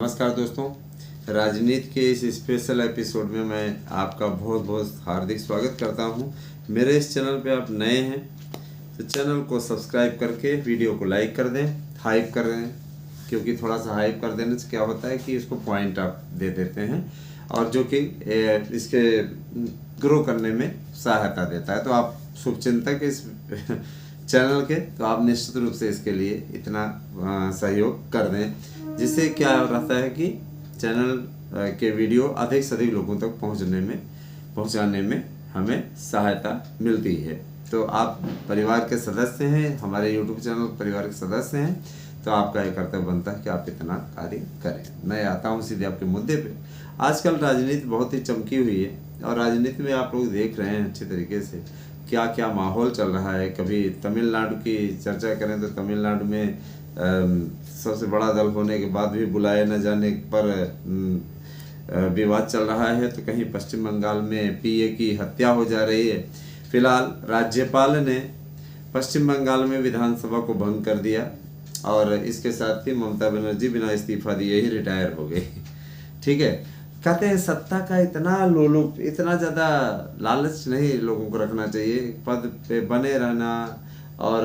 नमस्कार दोस्तों, राजनीति के इस स्पेशल एपिसोड में मैं आपका बहुत बहुत हार्दिक स्वागत करता हूं। मेरे इस चैनल पे आप नए हैं तो चैनल को सब्सक्राइब करके वीडियो को लाइक कर दें, हाइप कर दें, क्योंकि थोड़ा सा हाइप कर देने से क्या होता है कि इसको पॉइंट आप दे देते हैं और जो कि इसके ग्रो करने में सहायता देता है। तो आप शुभचिंतक इस चैनल के, तो आप निश्चित रूप से इसके लिए इतना सहयोग कर दें, जिससे क्या रहता है कि चैनल के वीडियो अधिक से अधिक लोगों तक पहुंचाने में हमें सहायता मिलती है। तो आप परिवार के सदस्य हैं, हमारे यूट्यूब चैनल परिवार के सदस्य हैं, तो आपका ये कर्तव्य बनता है कि आप इतना कार्य करें। मैं आता हूँ सीधे आपके मुद्दे पे। आजकल राजनीति बहुत ही चमकी हुई है और राजनीति में आप लोग देख रहे हैं अच्छी तरीके से क्या क्या माहौल चल रहा है। कभी तमिलनाडु की चर्चा करें तो तमिलनाडु में सबसे बड़ा दल होने के बाद भी बुलाए न जाने पर विवाद चल रहा है, तो कहीं पश्चिम बंगाल में पीए की हत्या हो जा रही है। फिलहाल राज्यपाल ने पश्चिम बंगाल में विधानसभा को भंग कर दिया और इसके साथ ही ममता बनर्जी बिना इस्तीफा दिए ही रिटायर हो गई। ठीक है, कहते हैं सत्ता का इतना लोलुप, इतना ज़्यादा लालच नहीं लोगों को रखना चाहिए। पद पे बने रहना और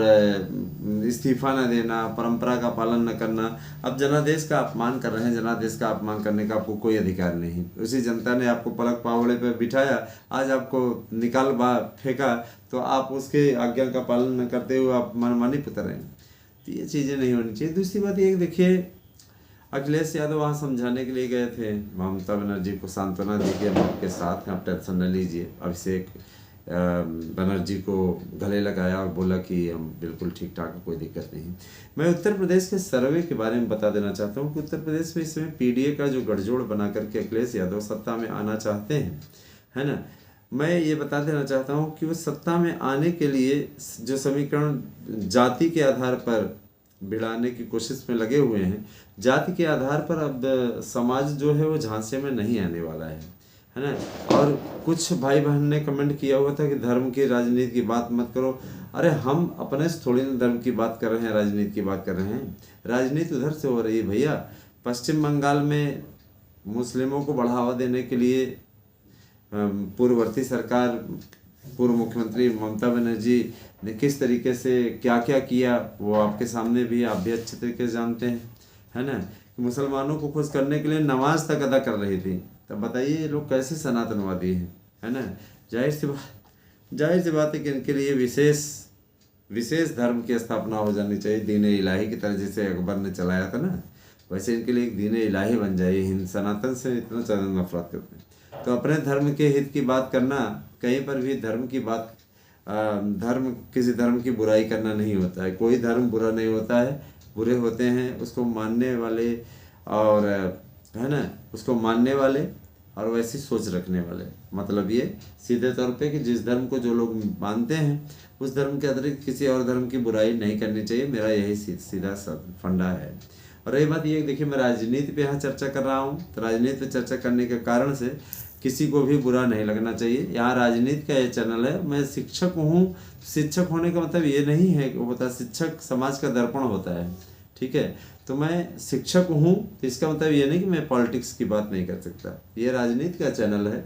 इस्तीफा न देना, परंपरा का पालन न करना। अब जनादेश का अपमान कर रहे हैं, जनादेश का अपमान करने का आपको कोई अधिकार नहीं। उसी जनता ने आपको पलक पावड़े पे बिठाया, आज आपको निकाल फेंका, तो आप उसके आज्ञा का पालन न करते हुए आप मनमानी पुतर रहे हैं। तो ये चीज़ें नहीं होनी चाहिए। दूसरी बात ये देखिए, अखिलेश यादव वहाँ समझाने के लिए गए थे, ममता बनर्जी को सांत्वना दी कि हम आपके साथ हैं, आप टेंशन न लीजिए। अभिषेक बनर्जी को गले लगाया और बोला कि हम बिल्कुल ठीक ठाक है, कोई दिक्कत नहीं। मैं उत्तर प्रदेश के सर्वे के बारे में बता देना चाहता हूँ कि उत्तर प्रदेश में इस समय पीडीए का जो गठजोड़ बना करके अखिलेश यादव सत्ता में आना चाहते हैं, है ना। मैं ये बता देना चाहता हूँ कि वो सत्ता में आने के लिए जो समीकरण जाति के आधार पर भिड़ाने की कोशिश में लगे हुए हैं, जाति के आधार पर अब समाज जो है वो झांसे में नहीं आने वाला है ना। और कुछ भाई बहन ने कमेंट किया हुआ था कि धर्म की राजनीति की बात मत करो। अरे हम अपने से थोड़ी ना धर्म की बात कर रहे हैं, राजनीति की बात कर रहे हैं। राजनीति उधर से हो रही है भैया। पश्चिम बंगाल में मुस्लिमों को बढ़ावा देने के लिए पूर्ववर्ती सरकार, पूर्व मुख्यमंत्री ममता बनर्जी ने किस तरीके से क्या क्या किया वो आपके सामने भी, आप भी अच्छे तरीके से जानते हैं, है ना। मुसलमानों को खुश करने के लिए नमाज तक अदा कर रही थी। तब बताइए ये लोग कैसे सनातनवादी हैं, है ना। जाहिर सी बात है कि इनके लिए विशेष धर्म की स्थापना हो जानी चाहिए, दीन इलाही की तरह, जैसे अकबर ने चलाया था ना, वैसे इनके लिए एक दीन इलाही बन जाए। हिंद सनातन से इतना ज़्यादा नफरत करते हैं, तो अपने धर्म के हित की बात करना, कहीं पर भी धर्म की बात, किसी धर्म की बुराई करना नहीं होता है। कोई धर्म बुरा नहीं होता है, बुरे होते हैं उसको मानने वाले और, है ना, उसको मानने वाले और वैसी सोच रखने वाले। मतलब ये सीधे तौर पे कि जिस धर्म को जो लोग मानते हैं उस धर्म के अतिरिक्त किसी और धर्म की बुराई नहीं करनी चाहिए। मेरा यही सीधा फंडा है। और रही बात ये, देखिए मैं राजनीति पे यहाँ चर्चा कर रहा हूँ, तो राजनीति पे चर्चा करने के कारण से किसी को भी बुरा नहीं लगना चाहिए। यहाँ राजनीति का ये चैनल है, मैं शिक्षक हूँ। शिक्षक होने का मतलब ये नहीं है कि वो होता, शिक्षक समाज का दर्पण होता है, ठीक है। तो मैं शिक्षक हूँ, तो इसका मतलब ये नहीं कि मैं पॉलिटिक्स की बात नहीं कर सकता। ये राजनीति का चैनल है,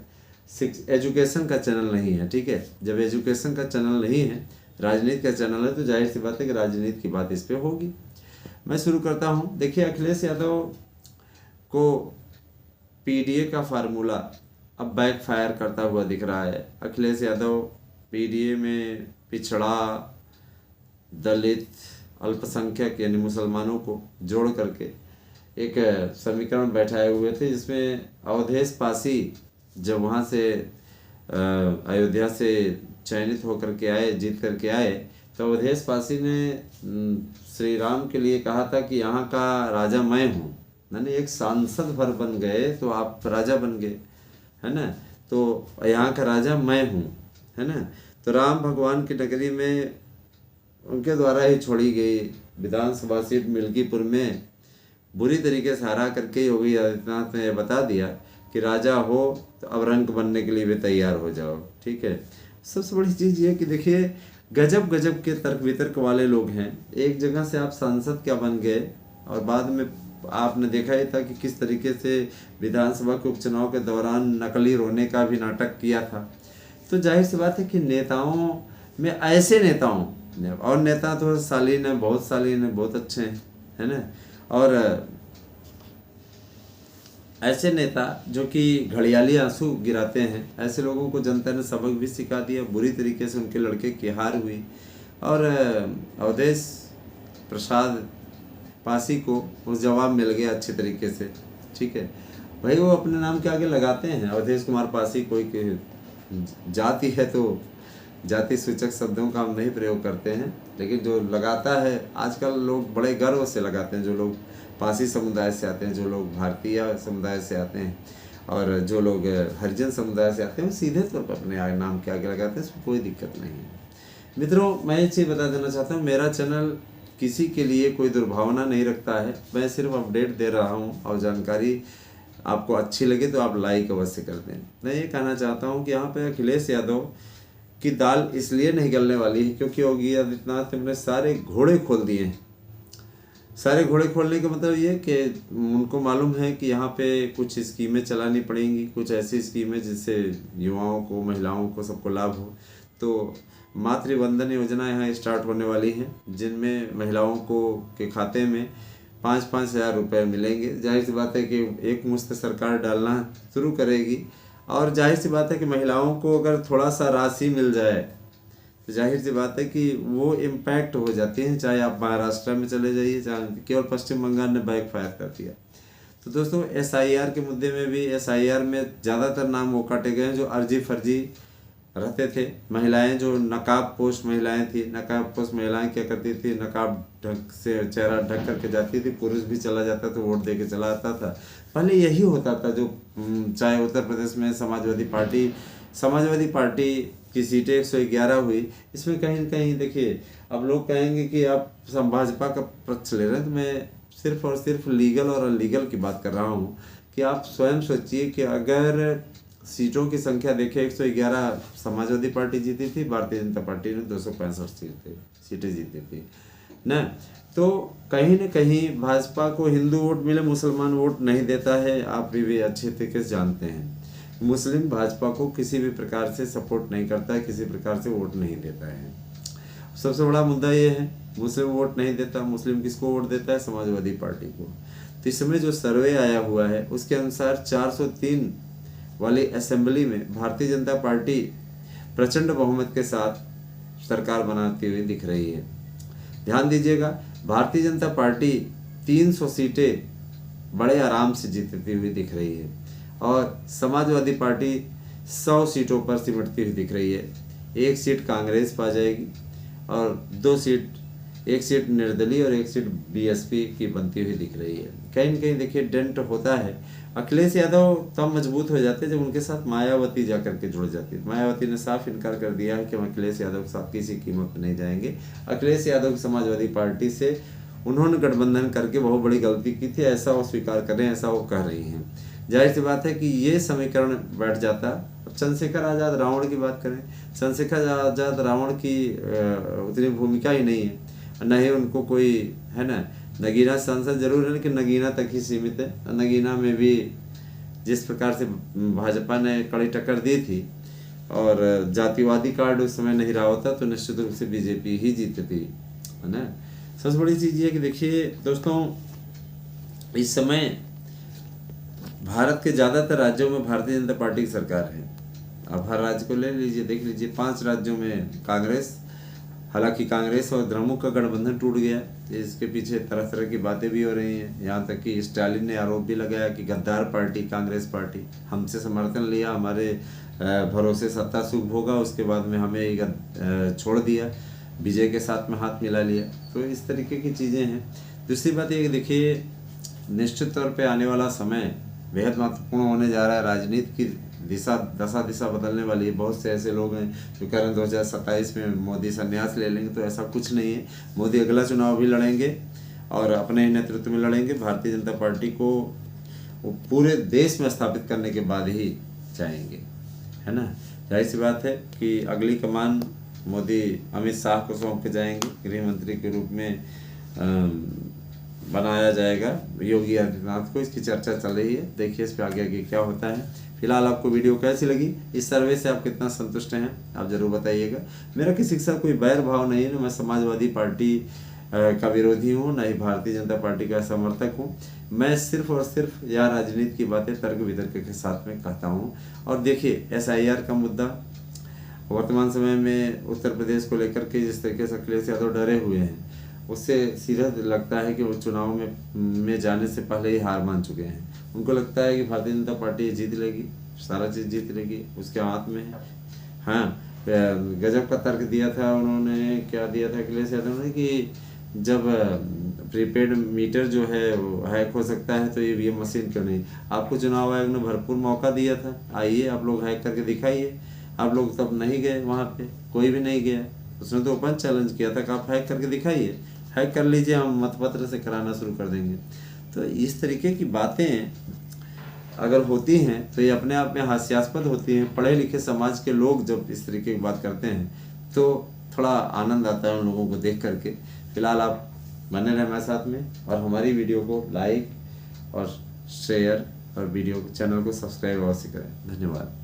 एजुकेशन का चैनल नहीं है, ठीक है। जब एजुकेशन का चैनल नहीं है, राजनीति का चैनल है, तो जाहिर सी बात है कि राजनीति की बात इस पर होगी। मैं शुरू करता हूँ। देखिए अखिलेश यादव को पीडीए का फार्मूला अब बैकफायर करता हुआ दिख रहा है। अखिलेश यादव पीडीए में पिछड़ा, दलित, अल्पसंख्यक यानी मुसलमानों को जोड़ करके एक समीकरण बैठाए हुए थे, जिसमें अवधेश पासी जब वहाँ से अयोध्या से चयनित होकर के आए, जीत करके आए, तो अवधेश पासी ने श्री राम के लिए कहा था कि यहाँ का राजा मैं हूँ। मैंने एक सांसद भर बन गए तो आप राजा बन गए, है ना। तो यहाँ का राजा मैं हूँ, है ना। तो राम भगवान की नगरी में उनके द्वारा ही छोड़ी गई विधानसभा सीट मिल्कीपुर में बुरी तरीके से हरा करके योगी आदित्यनाथ ने बता दिया कि राजा हो तो अब रंक बनने के लिए भी तैयार हो जाओ, ठीक है। सबसे बड़ी चीज़ ये कि देखिए गजब के तर्क वितर्क वाले लोग हैं। एक जगह से आप सांसद क्या बन गए और बाद में आपने देखा ही था कि किस तरीके से विधानसभा के उपचुनाव के दौरान नकली रोने का भी नाटक किया था। तो जाहिर सी बात है कि नेताओं में ऐसे नेताओं, और नेता तो शालीन है, बहुत शालीन है, बहुत अच्छे हैं, है ना, और ऐसे नेता जो कि घड़ियाली आंसू गिराते हैं, ऐसे लोगों को जनता ने सबक भी सिखा दिया। बुरी तरीके से उनके लड़के की हार हुई और अवधेश प्रसाद पासी को वो जवाब मिल गया अच्छे तरीके से। ठीक है भाई, वो अपने नाम के आगे लगाते हैं अवधेश कुमार पासी, कोई जाति है तो जाति सूचक शब्दों का हम नहीं प्रयोग करते हैं, लेकिन जो लगाता है आजकल लोग बड़े गर्व से लगाते हैं। जो लोग पासी समुदाय से आते हैं, जो लोग भारतीय समुदाय से आते हैं और जो लोग हरिजन समुदाय से आते हैं, वो सीधे तौर पर अपने नाम के आगे लगाते हैं, इसमें कोई दिक्कत नहीं है। मित्रों, मैं एक चीज़ बता देना चाहता हूँ, मेरा चैनल किसी के लिए कोई दुर्भावना नहीं रखता है। मैं सिर्फ अपडेट दे रहा हूँ और जानकारी आपको अच्छी लगे तो आप लाइक अवश्य कर दें। मैं ये कहना चाहता हूँ कि यहाँ पे अखिलेश यादव की दाल इसलिए नहीं गलने वाली है क्योंकि योगी आदित्यनाथ ने सारे घोड़े खोल दिए हैं। सारे घोड़े खोलने का मतलब ये कि उनको मालूम है कि यहाँ पे कुछ स्कीमें चलानी पड़ेंगी, कुछ ऐसी स्कीमें जिससे युवाओं को, महिलाओं को, सबको लाभ हो। तो मातृवंदन योजना यहाँ स्टार्ट होने वाली है, जिनमें महिलाओं को के खाते में 5-5 हज़ार रुपये मिलेंगे। जाहिर सी बात है कि एक मुश्त सरकार डालना शुरू करेगी और जाहिर सी बात है कि महिलाओं को अगर थोड़ा सा राशि मिल जाए तो जाहिर सी बात है कि वो इम्पैक्ट हो जाती है। चाहे आप महाराष्ट्र में चले जाइए, चाहे केवल पश्चिम बंगाल ने बैक फायर कर दिया। तो दोस्तों, SIR के मुद्दे में भी SIR में ज़्यादातर नाम वो काटे गए हैं जो अर्जी फर्जी रहते थे। महिलाएं जो नकाब पोश महिलाएं थी, नकाब पोश महिलाएं क्या करती थी, नकाब ढक से चेहरा ढक करके जाती थी, पुरुष भी चला जाता था, वोट दे के चला आता था। पहले यही होता था। जो चाहे उत्तर प्रदेश में समाजवादी पार्टी की सीटें 111 हुई, इसमें कहीं न कहीं देखिए, अब लोग कहेंगे कि आप भाजपा का पक्ष ले रहे हैं, तो मैं सिर्फ और सिर्फ लीगल और अनलीगल की बात कर रहा हूँ कि आप स्वयं सोचिए कि अगर सीटों की संख्या देखें, 111 समाजवादी पार्टी जीती थी, भारतीय जनता पार्टी ने 265 सीटें जीती थी ना। तो कहीं न कहीं भाजपा को हिंदू वोट मिले, मुसलमान वोट नहीं देता है। आप भी अच्छे तरीके से जानते हैं, मुस्लिम भाजपा को किसी भी प्रकार से सपोर्ट नहीं करता है, किसी प्रकार से वोट नहीं देता है। सबसे बड़ा मुद्दा ये है, मुस्लिम वोट नहीं देता। मुस्लिम किसको वोट देता है? समाजवादी पार्टी को। तो इस समय जो सर्वे आया हुआ है उसके अनुसार 403 वाली असेंबली में भारतीय जनता पार्टी प्रचंड बहुमत के साथ सरकार बनाती हुई दिख रही है। ध्यान दीजिएगा, भारतीय जनता पार्टी 300 सीटें बड़े आराम से जीतती हुई दिख रही है और समाजवादी पार्टी 100 सीटों पर सिमटती हुई दिख रही है। 1 सीट कांग्रेस पा जाएगी और 1 सीट निर्दलीय और 1 सीट BSP की बनती हुई दिख रही है। कहीं न कहीं देखिए डेंट होता है। अखिलेश यादव तब मजबूत हो जाते जब उनके साथ मायावती जा करके जुड़ जाती है। मायावती ने साफ इनकार कर दिया है कि हम अखिलेश यादव के साथ किसी कीमत पर नहीं जाएंगे। अखिलेश यादव की समाजवादी पार्टी से उन्होंने गठबंधन करके बहुत बड़ी गलती की थी, ऐसा वो स्वीकार कर रहे हैं, ऐसा वो कह रही हैं। जाहिर सी बात है कि ये समीकरण बैठ जाता। अब चंद्रशेखर आज़ाद रावण की बात करें, चंद्रशेखर आज़ाद रावण की उतनी भूमिका ही नहीं है, न ही उनको कोई है ना। नगीना सांसद जरूर है लेकिन नगीना तक ही सीमित है। नगीना में भी जिस प्रकार से भाजपा ने कड़ी टक्कर दी थी और जातिवादी कार्ड उस समय नहीं रहा होता तो निश्चित रूप से BJP ही जीती थी, है ना। सबसे बड़ी चीज़ ये कि देखिए दोस्तों, इस समय भारत के ज़्यादातर राज्यों में भारतीय जनता पार्टी की सरकार है। अब हर राज्य को ले लीजिए, देख लीजिए, 5 राज्यों में कांग्रेस, हालांकि कांग्रेस और द्रमुक का गठबंधन टूट गया। इसके पीछे तरह तरह की बातें भी हो रही हैं। यहाँ तक कि स्टालिन ने आरोप भी लगाया कि गद्दार पार्टी कांग्रेस पार्टी, हमसे समर्थन लिया, हमारे भरोसे सत्ता सुख भोगा, उसके बाद में हमें छोड़ दिया, विजय के साथ में हाथ मिला लिया। तो इस तरीके की चीज़ें हैं। दूसरी बात ये कि देखिए, निश्चित तौर पे आने वाला समय बेहद महत्वपूर्ण होने जा रहा है। राजनीति की दशा दिशा बदलने वाली है। बहुत से ऐसे लोग हैं जो कह रहे हैं 2027 में मोदी संन्यास ले लेंगे, तो ऐसा कुछ नहीं है। मोदी अगला चुनाव भी लड़ेंगे और अपने ही नेतृत्व में लड़ेंगे। भारतीय जनता पार्टी को वो पूरे देश में स्थापित करने के बाद ही जाएंगे, है ना। जाहिर सी बात है कि अगली कमान मोदी अमित शाह को सौंप के जाएंगे, गृह मंत्री के रूप में बनाया जाएगा योगी आदित्यनाथ को, इसकी चर्चा चल रही है। देखिए इस पे आगे आगे क्या होता है। फिलहाल आपको वीडियो कैसी लगी, इस सर्वे से आप कितना संतुष्ट हैं, आप जरूर बताइएगा। मेरा किसी के साथ कोई बैर भाव नहीं है, मैं समाजवादी पार्टी का विरोधी हूँ, न ही भारतीय जनता पार्टी का समर्थक हूँ। मैं सिर्फ और सिर्फ यह राजनीति की बातें तर्क वितर्क के साथ में कहता हूँ। और देखिए SIR का मुद्दा वर्तमान समय में उत्तर प्रदेश को लेकर के जिस तरीके से अखिलेश यादव डरे हुए हैं, उससे सीधा लगता है कि वो चुनाव में जाने से पहले ही हार मान चुके हैं। उनको लगता है कि भारतीय जनता पार्टी जीत लेगी, सारा चीज़ जीत लेगी, उसके हाथ में है। हाँ, गजब का तर्क दिया था उन्होंने, क्या दिया था अखिलेश यादव ने कि जब प्रीपेड मीटर जो है वो हैक हो सकता है तो EVM मशीन क्यों नहीं। आपको चुनाव आयोग ने भरपूर मौका दिया था, आइए आप लोग हैक करके दिखाइए। आप लोग तब नहीं गए वहाँ पे, कोई भी नहीं गया। उसने तो ओपन चैलेंज किया था कि आप हैक करके दिखाइए, हैक कर लीजिए, हम मतपत्र से कराना शुरू कर देंगे। तो इस तरीके की बातें अगर होती हैं तो ये अपने आप में हास्यास्पद होती हैं। पढ़े लिखे समाज के लोग जब इस तरीके की बात करते हैं तो थोड़ा आनंद आता है उन लोगों को देख करके। फिलहाल आप बने रहें हमारे साथ में और हमारी वीडियो को लाइक और शेयर और वीडियो चैनल को सब्सक्राइब अवश्य करें। धन्यवाद।